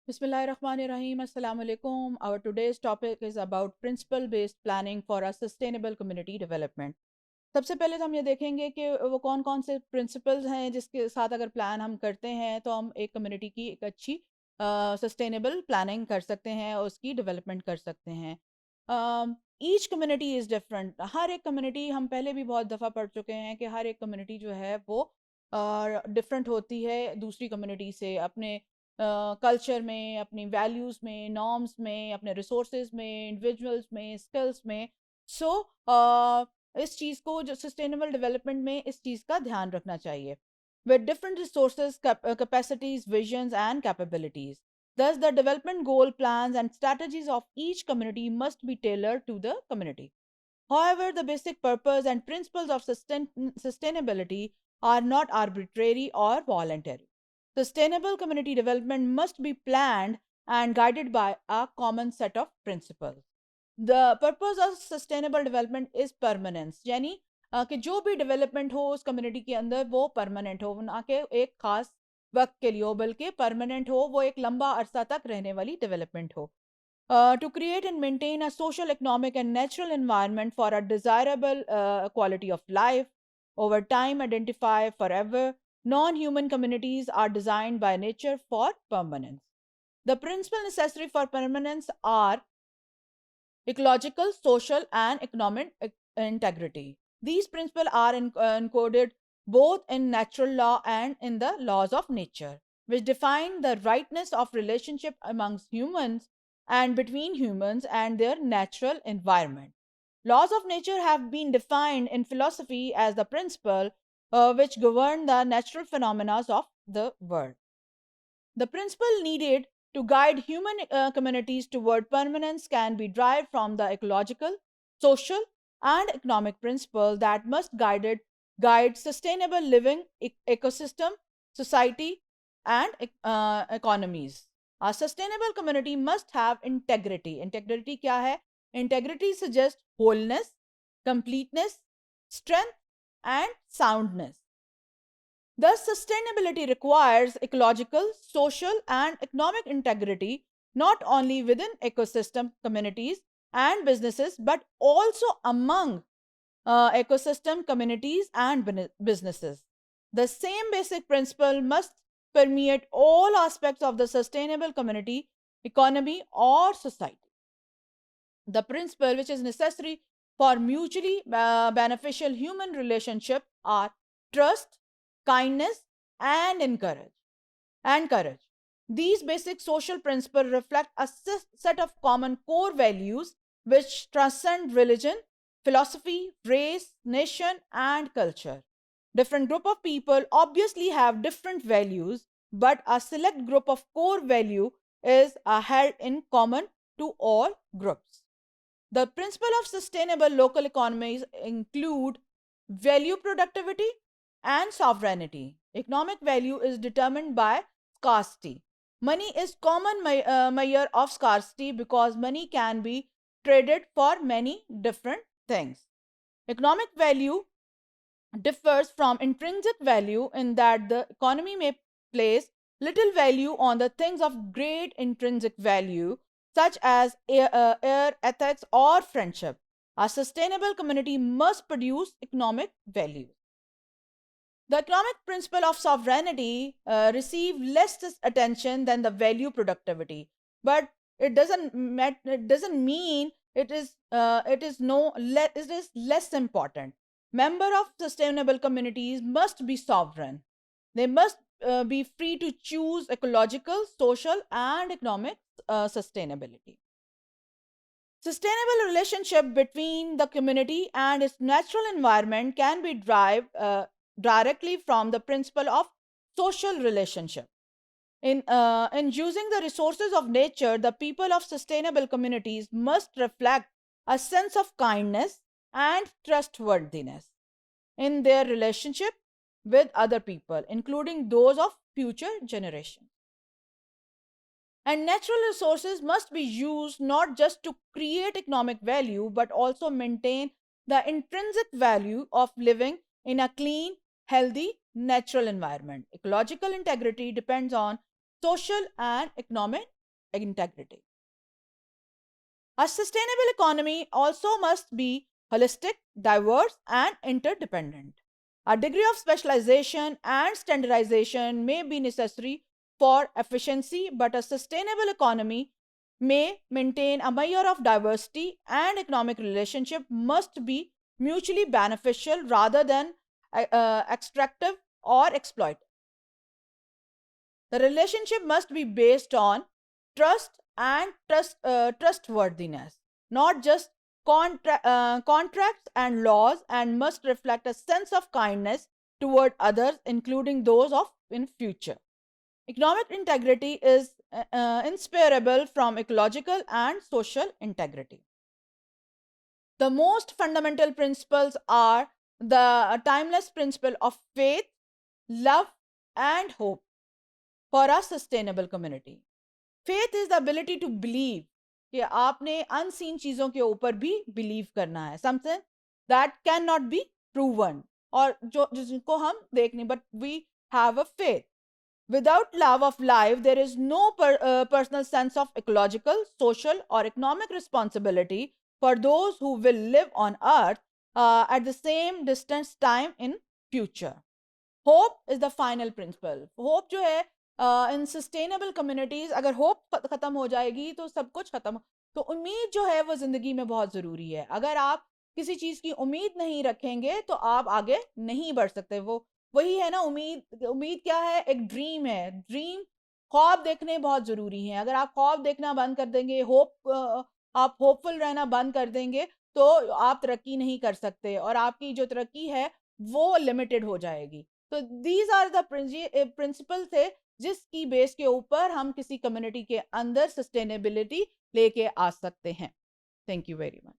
Bismillahirrahmanirrahim. Assalamu alaikum. Our today's topic is about principle-based planning for a sustainable community development. सबसे पहले तो हम ये देखेंगे कि वो कौन कौन से प्रिंसिपल्स हैं जिसके साथ अगर प्लान हम करते हैं तो हम एक कम्युनिटी की एक अच्छी सस्टेनेबल प्लानिंग कर सकते हैं और उसकी डेवलपमेंट कर सकते हैं. Each community is different. हर एक कम्युनिटी, हम पहले भी बहुत दफ़ा पढ़ चुके हैं कि हर एक कम्युनिटी जो है वो डिफरेंट होती है दूसरी कम्युनिटी से, अपने कल्चर में, अपनी वैल्यूज़ में, नॉर्म्स में, अपने रिसोर्सेज में, इंडिविजुअल्स में, स्किल्स में. सो इस चीज़ को जो सस्टेनेबल डेवलपमेंट में इस चीज़ का ध्यान रखना चाहिए. With different resources, capacities, visions and capabilities. Thus, the development goal plans and strategies of each community must be tailored to the community. However, the basic purpose and principles of sustainability are not arbitrary or voluntary. Sustainable community development must be planned and guided by a common set of principles. The purpose of sustainable development is permanence. यानी कि जो भी development हो उस community के अंदर वो permanent हो, ना कि एक खास वक्त के लिए हो, बल्कि परमानेंट हो, वो एक लंबा अरसा तक रहने वाली डेवलपमेंट हो. To create and maintain a social, economic, and natural environment for a desirable quality of life, over time, identify forever, non human communities are designed by nature for permanence. The principles necessary for permanence are ecological, social, and economic integrity. These principles are encoded both in natural law and in the laws of nature, which define the rightness of relationship amongst humans and between humans and their natural environment. Laws of nature have been defined in philosophy as the principle which govern the natural phenomena of the world. The principle needed to guide human communities toward permanence can be derived from the ecological, social, and economic principle that must guide sustainable living, ecosystem, society, and economies. A sustainable community must have integrity. Integrity क्या है? Integrity suggests wholeness, completeness, strength, and soundness. Thus, sustainability requires ecological, social, and economic integrity not only within ecosystem communities and businesses but also among ecosystem communities and businesses. The same basic principle must permeate all aspects of the sustainable community, economy, or society. The principle which is necessary for mutually beneficial human relationship are trust, kindness, and courage. These basic social principles reflect a set of common core values which transcend religion, philosophy, race, nation, and culture. Different group of people obviously have different values, but a select group of core value is held in common to all groups. The principle of sustainable local economies include value productivity and sovereignty. Economic value is determined by scarcity. Money is common measure of scarcity because money can be traded for many different things. Economic value differs from intrinsic value in that the economy may place little value on the things of great intrinsic value, such as air, ethics, or friendship. A sustainable community must produce economic value. The economic principle of sovereignty receive less attention than the value productivity, but it doesn't mean it is less important. Member of sustainable communities must be sovereign. They must be free to choose ecological, social, and economic sustainability. Sustainable relationship between the community and its natural environment can be derived directly from the principle of social relationship. In using the resources of nature, the people of sustainable communities must reflect a sense of kindness and trustworthiness in their relationship with other people, including those of future generations. And natural resources must be used not just to create economic value, but also maintain the intrinsic value of living in a clean, healthy, natural environment. Ecological integrity depends on social and economic integrity. A sustainable economy also must be holistic, diverse, and interdependent. A degree of specialization and standardization may be necessary for efficiency, but a sustainable economy may maintain a measure of diversity, and economic relationship must be mutually beneficial rather than extractive or exploitative. The relationship must be based on trust and trustworthiness, not just contracts and laws, and must reflect a sense of kindness toward others, including those of in future. Economic integrity is inseparable from ecological and social integrity. The most fundamental principles are the timeless principle of faith, love, and hope for a sustainable community. Faith is the ability to believe कि आपने unseen चीजों के ऊपर भी believe करना है, something that cannot be proven, और जो जिनको हम देख नहीं, but we have a faith. Without love of life, there is no personal sense of ecological, social, or economic responsibility for those who will live on earth at the same distance time in future. Hope is the final principle. Hope जो है in sustainable communities, अगर hope खत्म हो जाएगी तो सब कुछ खत्म. तो उम्मीद जो है वो जिंदगी में बहुत जरूरी है. अगर आप किसी चीज की उम्मीद नहीं रखेंगे तो आप आगे नहीं बढ़ सकते. वो वही है ना, उम्मीद. उम्मीद क्या है? एक ड्रीम है. ड्रीम, ख्वाब देखने बहुत जरूरी है. अगर आप ख्वाब देखना बंद कर देंगे, आप होपफुल रहना बंद कर देंगे, तो आप तरक्की नहीं कर सकते, और आपकी जो तरक्की है वो लिमिटेड हो जाएगी. तो दीज आर द प्रिंसिपल थे जिसकी बेस के ऊपर हम किसी कम्युनिटी के अंदर सस्टेनेबिलिटी लेके आ सकते हैं. Thank you very much.